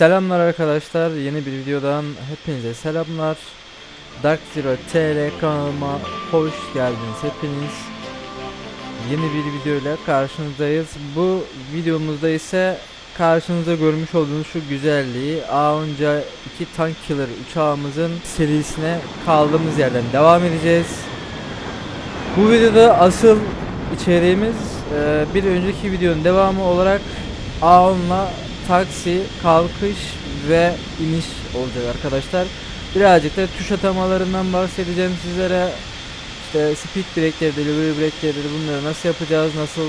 Selamlar arkadaşlar, yeni bir videodan hepinize selamlar. Dark Zero TR kanalıma hoş geldiniz hepiniz. Yeni bir video ile karşınızdayız. Bu videomuzda ise karşınızda görmüş olduğunuz şu güzelliği A10 2 Tank Killer uçağımızın serisine kaldığımız yerden devam edeceğiz. Bu videoda asıl içeriğimiz bir önceki videonun devamı olarak A10'la taksi, kalkış ve iniş olacak arkadaşlar. Birazcık da tuş atamalarından bahsedeceğim sizlere. İşte speed breakleri, delivery breakleri, bunları nasıl yapacağız, nasıl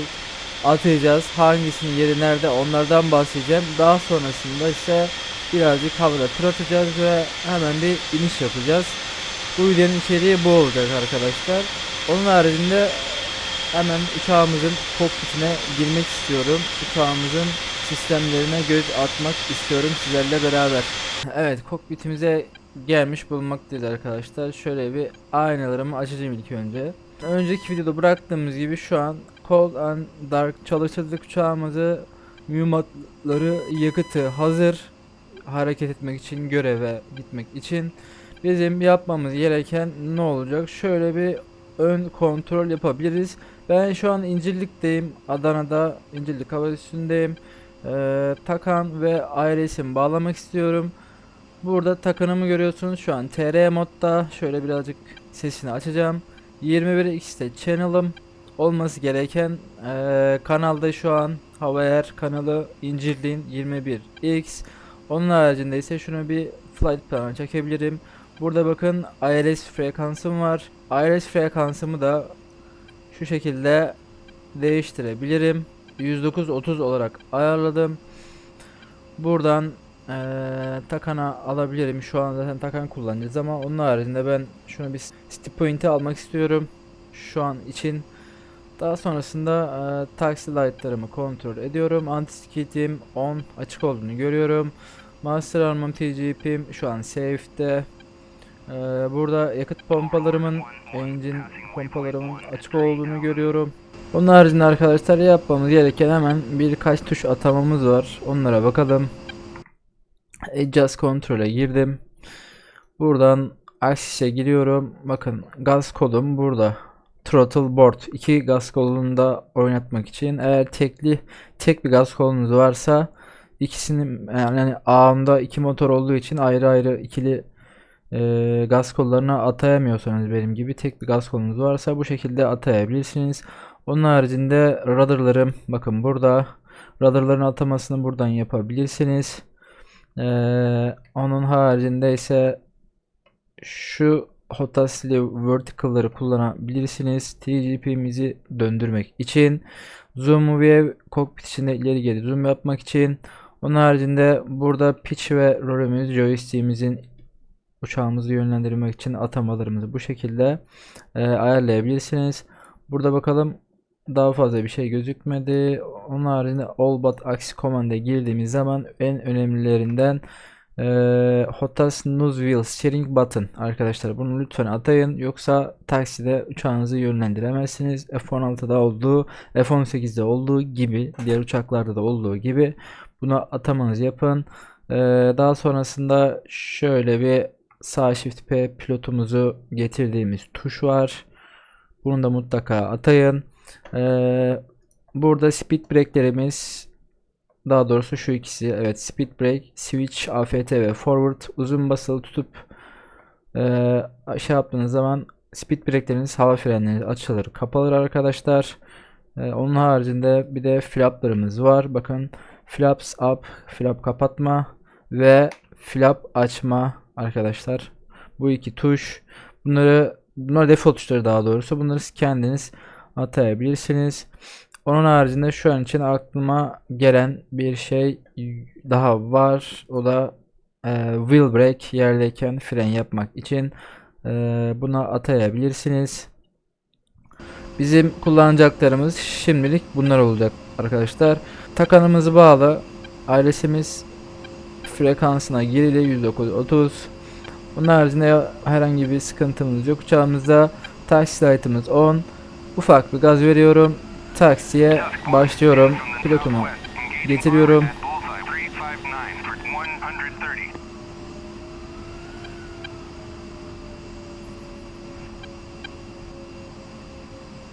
atacağız, hangisinin yeri nerede, onlardan bahsedeceğim. Daha sonrasında ise birazcık havada tur atacağız ve hemen bir iniş yapacağız. Bu videonun içeriği bu olacak arkadaşlar. Onun haricinde hemen uçağımızın kokpitine girmek istiyorum. Uçağımızın sistemlerine göz atmak istiyorum sizlerle beraber. Evet, kokpitimize gelmiş bulunmaktayız arkadaşlar. Şöyle bir aynalarımı açacağım ilk önce. Önceki videoda bıraktığımız gibi şu an Cold and Dark çalıştırdık uçağımızı. Mühimmatları, yakıtı hazır. Hareket etmek için, göreve gitmek için bizim yapmamız gereken ne olacak? Şöyle bir ön kontrol yapabiliriz. Ben şu an İncirlik'teyim. Adana'da İncirlik Hava Üssü'ndeyim. Takan ve iRacing bağlamak istiyorum. Burada takanımı görüyorsunuz. Şu an TR modda. Şöyle birazcık sesini açacağım. 21x'te channel'ım olması gereken kanalda şu an Havaer kanalı İncirlik'in 21x. Onun haricinde ise şunu bir flight plan'a çekebilirim. Burada bakın ILS frekansım var. ILS frekansımı da şu şekilde değiştirebilirim. 109.30 olarak ayarladım. Buradan takana alabilirim. Şu an zaten takan kullanacağız ama onun haricinde ben şunu bir stick point'i almak istiyorum. Şu an için. Daha sonrasında taksi light'larımı kontrol ediyorum. Anti-skid'im 10 açık olduğunu görüyorum. Master Armam TGP'm şu an safe'de. Burada yakıt pompalarımın, engine pompalarımın açık olduğunu görüyorum. Onun haricinde arkadaşlar yapmamız gereken hemen birkaç tuş atamamız var. Onlara bakalım. Adjust Control'e girdim. Buradan Axis'e giriyorum. Bakın gaz kolum burada. Throttle board. İki gaz kolunu da oynatmak için. Eğer tek bir gaz kolunuz varsa ikisini yani A'mda iki motor olduğu için ayrı ayrı ikili gaz kollarına atayamıyorsanız benim gibi tek bir gaz kolunuz varsa bu şekilde atayabilirsiniz. Onun haricinde rudder'larım bakın burada. Rudder'ların atamasını buradan yapabilirsiniz. Onun haricinde ise şu Hotasili vertical'ları kullanabilirsiniz. TGP'mizi döndürmek için. Zoom ve cockpit içinde ileri geri zoom yapmak için. Onun haricinde burada pitch ve rolümüz joystick'imizin uçağımızı yönlendirmek için atamalarımızı bu şekilde ayarlayabilirsiniz. Burada bakalım daha fazla bir şey gözükmedi. Onun haricinde all but axis command'e girdiğimiz zaman en önemlilerinden Hotas nose wheel steering button arkadaşlar, bunu lütfen atayın yoksa takside uçağınızı yönlendiremezsiniz. F-16'da olduğu, F-18'de olduğu gibi, diğer uçaklarda da olduğu gibi bunu atamanızı yapın. Daha sonrasında şöyle bir sağ shift P pilotumuzu getirdiğimiz tuş var. Bunu da mutlaka atayın. Burada speed breaklerimiz, daha doğrusu şu ikisi, evet, speed brake, switch, AFT ve forward, uzun basılı tutup aşağı yaptığınız zaman speed brake'leriniz, hava frenleriniz açılır kapalı arkadaşlar. Onun haricinde bir de flaplarımız var. Bakın flaps up, flap kapatma ve flap açma arkadaşlar. Bu iki tuş. Bunlar default tuşları daha doğrusu. Bunları kendiniz atayabilirsiniz. Onun haricinde şu an için aklıma gelen bir şey daha var. O da wheel brake, yerdeyken fren yapmak için buna atayabilirsiniz. Bizim kullanacaklarımız şimdilik bunlar olacak arkadaşlar. Takanımızı bağlı. Ailesimiz frekansına girili 109.30. Bunun haricinde herhangi bir sıkıntımız yok. Uçağımızda taksi light'ımız 10. Ufak bir gaz veriyorum. Taksiye başlıyorum. Pilotumu getiriyorum.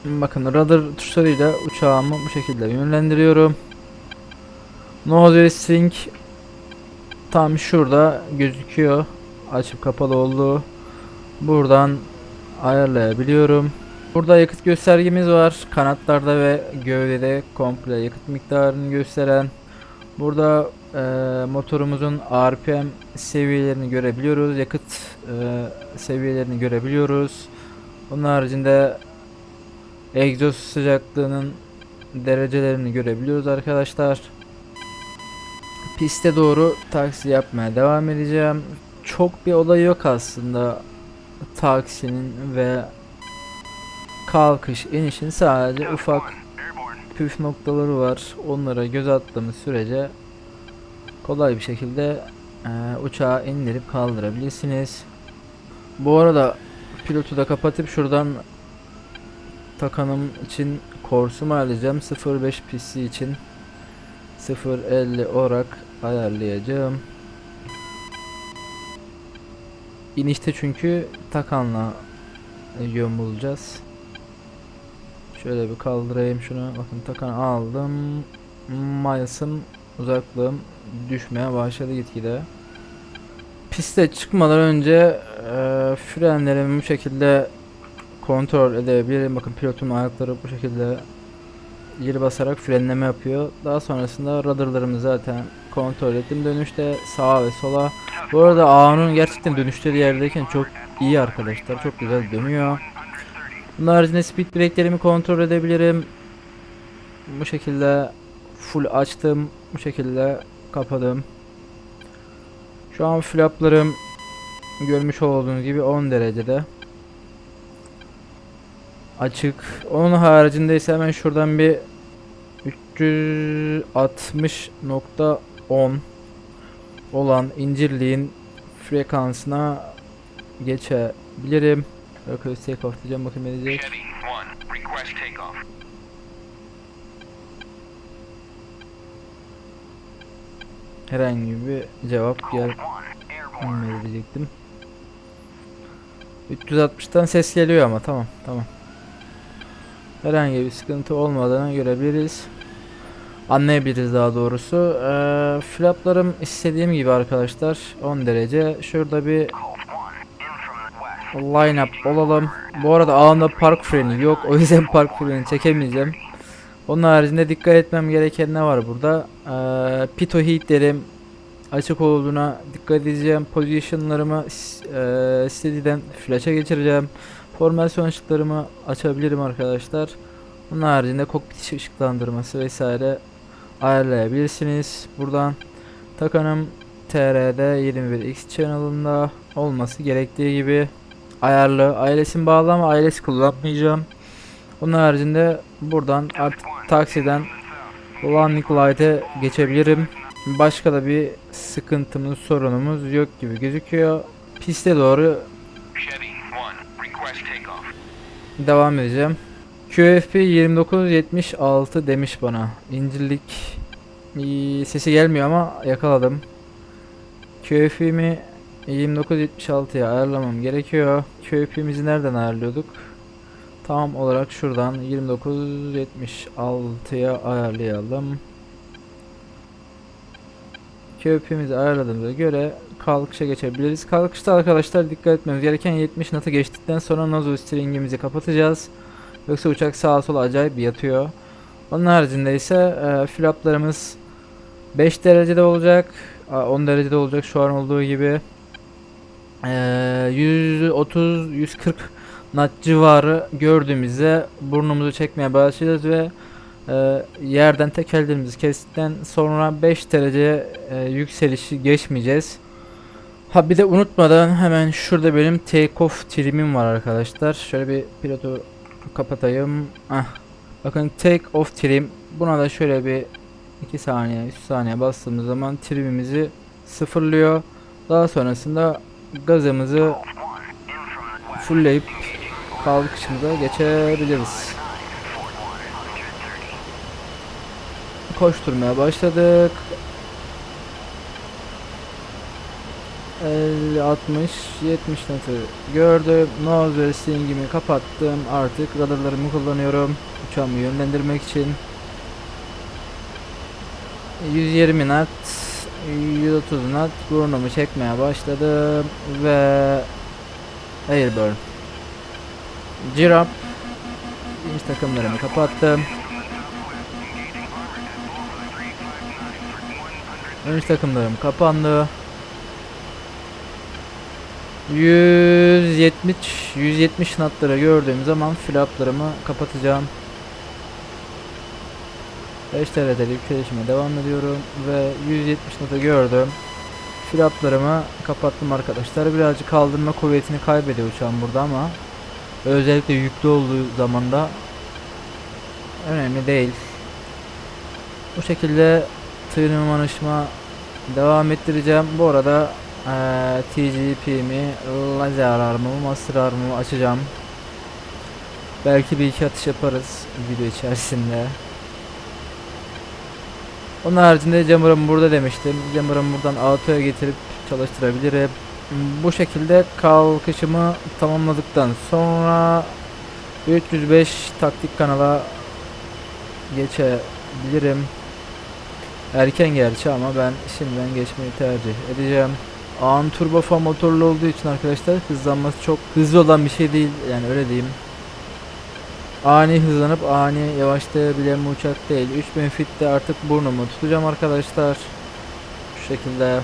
Bakın radar tuşlarıyla uçağımı bu şekilde yönlendiriyorum. Nose string tam şurada gözüküyor. Açıp kapalı olduğu. Buradan ayarlayabiliyorum. Burada yakıt göstergemiz var. Kanatlarda ve gövdede komple yakıt miktarını gösteren. Burada motorumuzun RPM seviyelerini görebiliyoruz. Yakıt seviyelerini görebiliyoruz. Onun haricinde egzoz sıcaklığının derecelerini görebiliyoruz arkadaşlar. Piste doğru taksi yapmaya devam edeceğim. Çok bir olay yok aslında taksinin ve kalkış inişin, sadece ufak püf noktaları var. Onlara göz attığımız sürece kolay bir şekilde uçağı indirip kaldırabilirsiniz. Bu arada pilotu da kapatıp şuradan takanım için korsumu alacağım. 05 PC için 0.50 olarak ayarlayacağım. İnişte çünkü takanla yön bulacağız. Şöyle bir kaldırayım şunu. Bakın takan aldım. Miles'ım, uzaklığım düşmeye başladı gitgide. Piste çıkmadan önce frenlerimi bu şekilde kontrol edebilirim. Bakın pilotun ayakları bu şekilde yeri basarak frenleme yapıyor. Daha sonrasında radarlarımı zaten kontrol ettim. Dönüşte sağa ve sola. Bu arada A'nın gerçekten dönüşleri yerdeyken çok iyi arkadaşlar. Çok güzel dönüyor. Bunun haricinde speed breaklerimi kontrol edebilirim. Bu şekilde full açtım. Bu şekilde kapadım. Şu an flaplarım görmüş olduğunuz gibi 10 derecede açık. Onun haricinde ise hemen şuradan bir 360.10 olan incirliğin frekansına geçebilirim. Bakın take off diyeceğim, bakın ne diyecek. Herhangi bir cevap gelmedi diyecektim. 360'tan ses geliyor ama tamam. Herhangi bir sıkıntı olmadığını görebiliriz. Anlayabiliriz daha doğrusu. Flaplarım istediğim gibi arkadaşlar 10 derece. Şurada bir line up olalım. Bu arada ağımda park freni yok. O yüzden park freni çekemeyeceğim. Onun haricinde dikkat etmem gereken ne var burada? Pito heatlerim açık olduğuna dikkat edeceğim. Positionlarımı steady'den flash'a geçireceğim. Formasyon ışıklarımı açabilirim arkadaşlar. Bunun haricinde kokpit ışıklandırması vesaire ayarlayabilirsiniz. Buradan takanım TR'de 21X channel'ında olması gerektiği gibi ayarlı. Ailesini bağlı ama ailesi kullanmayacağım. Onun haricinde buradan artık taksiden Landing Light'e geçebilirim. Başka da bir sıkıntımız, sorunumuz yok gibi gözüküyor. Piste doğru devam edeceğim. QFP 2976 demiş bana. İncirlik sesi gelmiyor ama yakaladım. QFP'mi 2976'ya ayarlamam gerekiyor. QFP'mizi nereden ayarlıyorduk? Tam olarak şuradan 2976'ya ayarlayalım. QFP'mizi ayarladığımıza göre kalkışa geçebiliriz. Kalkışta arkadaşlar dikkat etmemiz gereken 70 knot'u geçtikten sonra nozzle stringimizi kapatacağız. Yoksa uçak sağa sola acayip yatıyor. Onun haricinde ise flaplarımız 5 derecede olacak. 10 derecede olacak şu an olduğu gibi. 130-140 knot civarı gördüğümüzde burnumuzu çekmeye başlayacağız ve yerden tek ellerimizi kestikten sonra 5 derece yükselişi geçmeyeceğiz. Ha bir de unutmadan hemen şurada benim take off trimim var arkadaşlar. Şöyle bir pilotu kapatayım. Bakın take off trim. Buna da şöyle bir 2 saniye 3 saniye bastığımız zaman trimimizi sıfırlıyor. Daha sonrasında gazımızı fullleyip kalkışımıza geçebiliriz. Koşturmaya başladık. 50, 60, 70 knot'u gördüm. Nose ve stingimi kapattım. Artık radarlarımı kullanıyorum. Uçağımı yönlendirmek için. 120 knot, 130 knot burnumu çekmeye başladım ve airburn. Girap. İniş takımlarımı kapattım. İniş takımlarım kapandı. 170 knotları gördüğüm zaman flaplarımı kapatacağım. 5 derecede yükselişime devam ediyorum ve 170 knot'u gördüm. Flaplarımı kapattım arkadaşlar. Birazcık kaldırma kuvvetini kaybediyor uçağım burada ama özellikle yüklü olduğu zaman da önemli değil. Bu şekilde tırmanışıma devam ettireceğim. Bu arada TGP'mi, lazer armamı, master armamı açacağım. Belki bir iki atış yaparız video içerisinde. Onun haricinde jammer'ımı burada demiştim. Jammer'ımı buradan auto'ya getirip çalıştırabilirim. Bu şekilde kalkışımı tamamladıktan sonra 305 taktik kanala geçebilirim. Erken gerçi ama ben şimdiden geçmeyi tercih edeceğim. An turbofan motorlu olduğu için arkadaşlar hızlanması çok hızlı olan bir şey değil, yani öyle diyeyim. Ani hızlanıp ani yavaşlayabilen bir uçak değil. 3000 fit'te artık burnumu tutacağım arkadaşlar. Şu şekilde.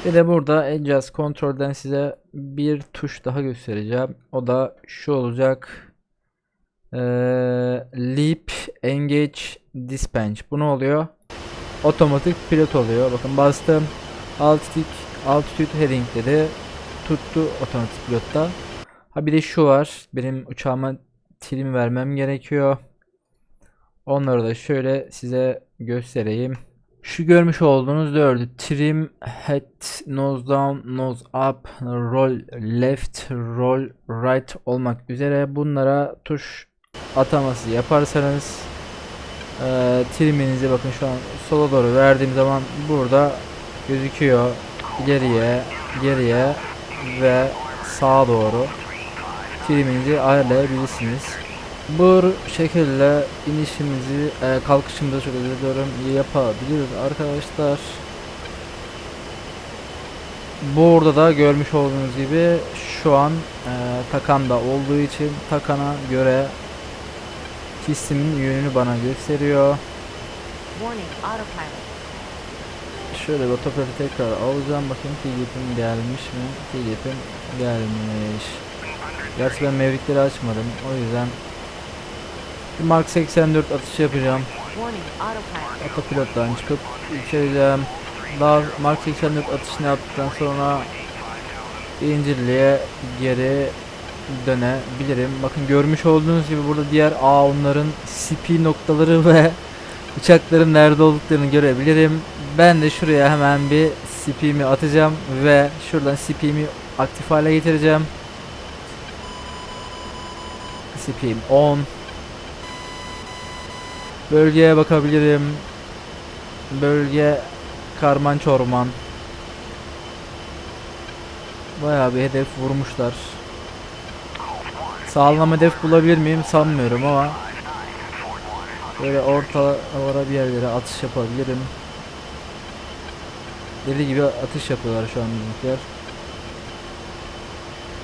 Bir de burada Adjust Control'den size bir tuş daha göstereceğim. O da şu olacak. Leap, Engage, Dispatch. Bu ne oluyor? Otomatik pilot oluyor. Bakın bastım. Altitude heading dedi. Tuttu otomatik pilotta. Ha bir de şu var. Benim uçağıma trim vermem gerekiyor. Onları da şöyle size göstereyim. Şu görmüş olduğunuz dördü. Trim, head, nose down, nose up, roll left, roll right olmak üzere bunlara tuş ataması yaparsanız triminizi bakın şu an sola doğru verdiğim zaman burada gözüküyor. İleriye, geriye ve sağa doğru triminizi ayarlayabilirsiniz. Bu şekilde inişimizi, kalkışımızı çok özür diliyorum, yapabiliriz arkadaşlar. Burada da görmüş olduğunuz gibi şu an takanda olduğu için takana göre pistimin yönünü bana gösteriyor. Şöyle bir otopilotu tekrar alacağım, bakayım TGP'm gelmiş mi? TGP'm gelmiş. Gerçi ben mevlikleri açmadım, o yüzden bir Mark 84 atış yapacağım. Otopilottan çıkıp yükseleceğim. Daha Mark 84 atışını yaptıktan sonra incirliğe geri dönebilirim. Bakın görmüş olduğunuz gibi burada diğer onların CP noktaları ve uçakların nerede olduklarını görebilirim. Ben de şuraya hemen bir CP'mi atacağım ve şuradan CP'mi aktif hale getireceğim. CP'm 10. Bölgeye bakabilirim. Bölge karman çorman. Bayağı bir hedef vurmuşlar. Sağlam hedef bulabilir miyim sanmıyorum ama böyle ortalara bir yerlere atış yapabilirim. Deli gibi atış yapıyorlar şu an bizimkiler.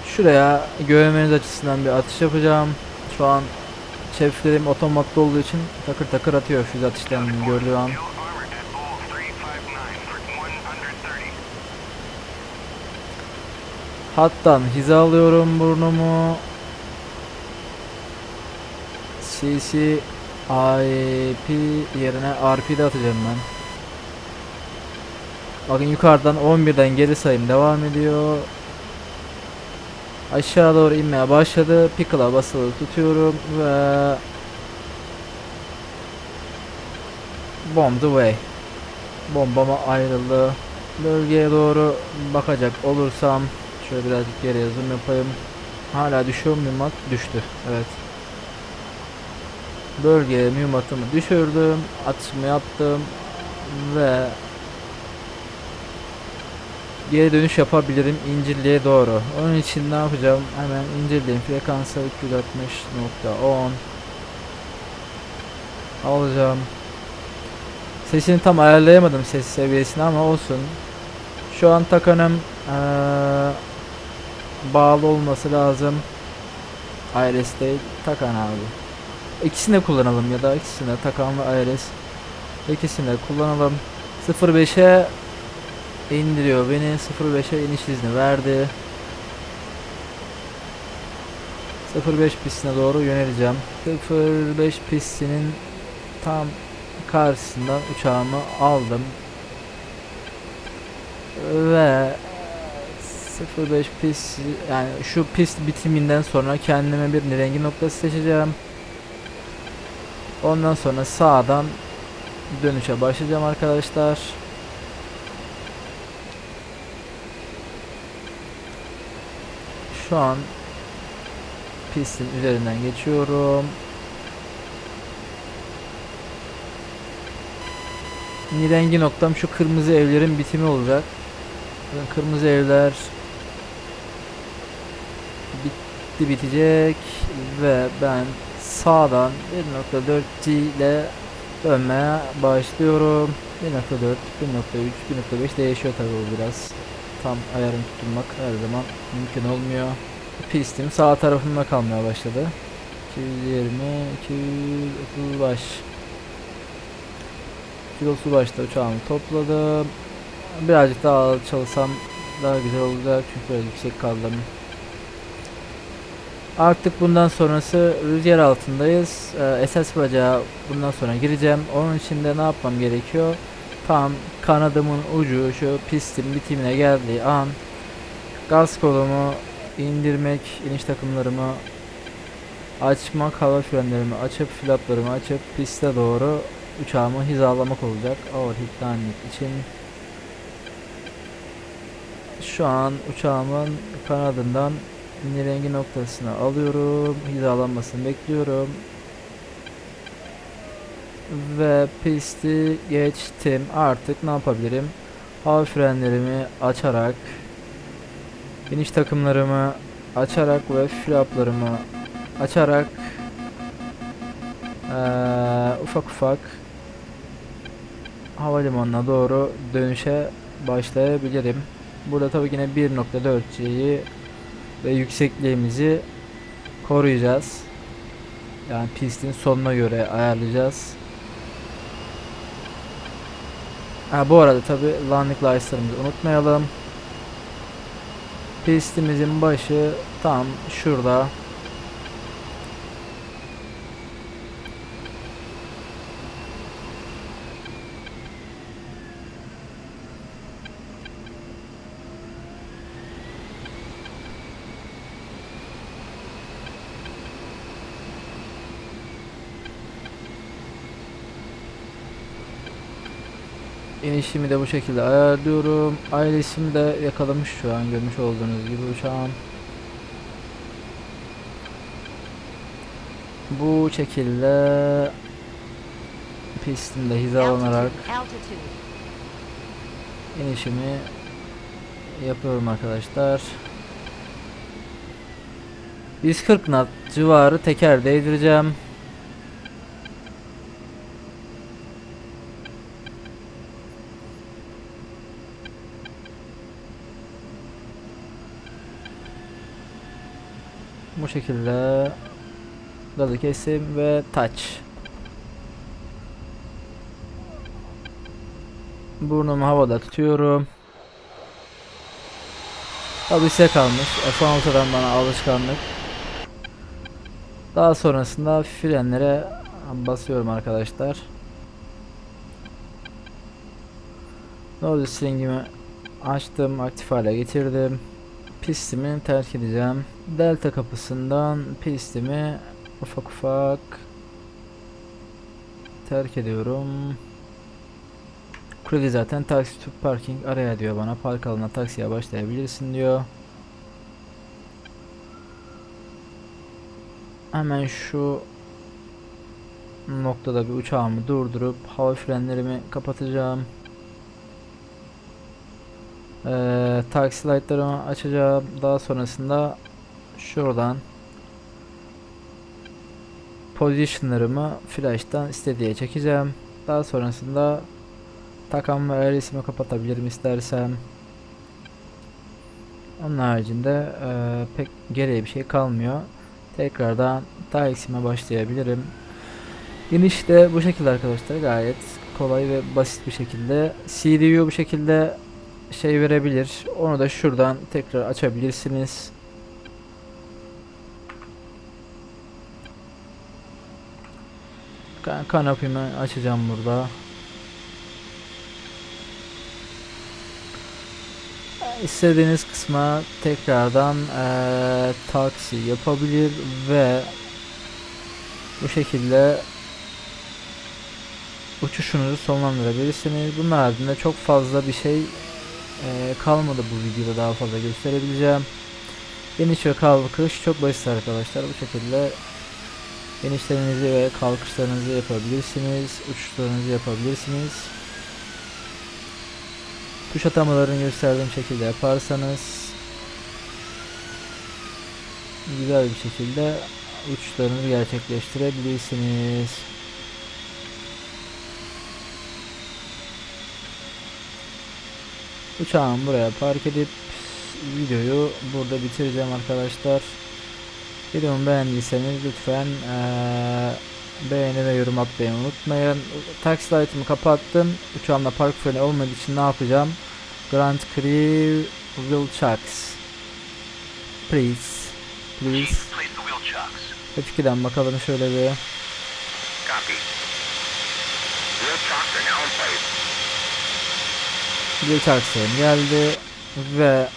Şuraya görmeniz açısından bir atış yapacağım. Şu an şeflerim otomatlı olduğu için takır takır atıyor füze atışlarını gördüğü an. Hattan hizalıyorum burnumu. CC IP yerine RP'de atacağım ben. Bakın yukarıdan 11'den geri sayım devam ediyor. Aşağı doğru inmeye başladı. Pickle'a basılı tutuyorum ve bomb the way. Bombama ayrıldı. Bölgeye doğru bakacak olursam şöyle birazcık geriye zoom yapayım. Hala düşüyor mühimmat? Düştü. Evet. Bölgeye mühimmatımı düşürdüm. Atışımı yaptım ve geri dönüş yapabilirim İncirli'ye doğru. Onun için ne yapacağım? Hemen İncirli'nin frekansı 360.10 alacağım. Sesini tam ayarlayamadım, ses seviyesini, ama olsun. Şu an Takan'ım bağlı olması lazım. IRS değil, Takan abi. İkisini de kullanalım, ya da ikisini de, Takan ve IRS. İkisini de kullanalım. 05'e indiriyor beni. 05'e iniş izni verdi. 05 pistine doğru yöneleceğim. 05 pistinin tam karşısından uçağımı aldım. Ve 05 pist, yani şu pist bitiminden sonra kendime bir nirengi noktası seçeceğim. Ondan sonra sağdan dönüşe başlayacağım arkadaşlar. Şu an pistin üzerinden geçiyorum. Nirengi noktam şu kırmızı evlerin bitimi olacak. Kırmızı evler bitecek ve ben sağdan 1.4G ile dönmeye başlıyorum. 1.4, 1.3, 1.5 değişiyor tabi, bu biraz. Tam ayarını tutturmak her zaman mümkün olmuyor. Pistim sağ tarafımda kalmaya başladı. 220, 230 baş. 230 başta uçağımı topladım. Birazcık daha alçalsam daha güzel olacak çünkü biraz yüksek kaldım. Artık bundan sonrası rüzgar altındayız. Esas bacağı bundan sonra gireceğim. Onun için de ne yapmam gerekiyor? Tam kanadımın ucu şu pistin bitimine geldiği an gaz kolumu indirmek, iniş takımlarımı açmak, hava frenlerimi açıp flaplarımı açıp piste doğru uçağımı hizalamak olacak. Overheat'lenmek için şu an uçağımın kanadından nirengi noktasına alıyorum. Hizalanmasını bekliyorum. Ve pisti geçtim. Artık ne yapabilirim? Hava frenlerimi açarak, iniş takımlarımı açarak ve flaplarımı açarak ufak ufak havalimanına doğru dönüşe başlayabilirim. Burada tabii yine 1.4G'yi ve yüksekliğimizi koruyacağız. Yani pistin sonuna göre ayarlayacağız. Bu arada tabi landing lights'larımızı unutmayalım. Pistimizin başı tam şurada. İnişimi de bu şekilde ayarlıyorum. Ailesimi de yakalamış şu an, görmüş olduğunuz gibi uçağım. Bu şekilde pistimde hizalanarak inişimi yapıyorum arkadaşlar. 140 knot civarı teker değdireceğim. Bu şekilde gazı kesim ve touch. Burnumu havada tutuyorum. Tabi size kalmış. F16'dan bana alışkanlık. Daha sonrasında frenlere basıyorum arkadaşlar. Nose slingimi açtım, aktif hale getirdim. Pistimi terk edeceğim. Delta kapısından pistimi ufak ufak terk ediyorum. Kredi zaten taksi to parking araya diyor bana. Park alanına taksiye başlayabilirsin diyor. Hemen şu noktada bir uçağımı durdurup hava frenlerimi kapatacağım. Taksi light'larımı açacağım. Daha sonrasında şuradan position'larımı flash'tan istediğe çekeceğim. Daha sonrasında takam ve resmi kapatabilirim istersem. Onun haricinde pek geriye bir şey kalmıyor. Tekrardan taksime başlayabilirim. İniş de bu şekilde arkadaşlar, gayet kolay ve basit bir şekilde. CDU bu şekilde şey verebilir. Onu da şuradan tekrar açabilirsiniz. Kanapimi açacağım burada. İstediğiniz kısma tekrardan taksi yapabilir ve bu şekilde uçuşunuzu sonlandırabilirsiniz. Bunun haricinde çok fazla bir şey kalmadı bu videoda daha fazla gösterebileceğim. İniş ve kalkış çok basit arkadaşlar. Bu şekilde inişlerinizi ve kalkışlarınızı yapabilirsiniz. Uçuşlarınızı yapabilirsiniz. Tuş atamalarını gösterdiğim şekilde yaparsanız güzel bir şekilde uçuşlarınızı gerçekleştirebilirsiniz. Uçağımı buraya park edip videoyu burada bitireceğim arkadaşlar. Videomu beğendiyseniz lütfen beğeni ve yorum atmayı unutmayın. Taksi light'ımı kapattım. Uçağımda park freni olmadığı için ne yapacağım? Grand Crew Wheel Chucks. Please. F2'den bakalım şöyle bir. Wheel Chucks'ım geldi ve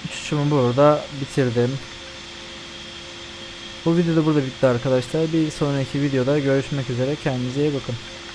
uçuşumu burada bitirdim. Bu video da burada bitti arkadaşlar. Bir sonraki videoda görüşmek üzere. Kendinize iyi bakın.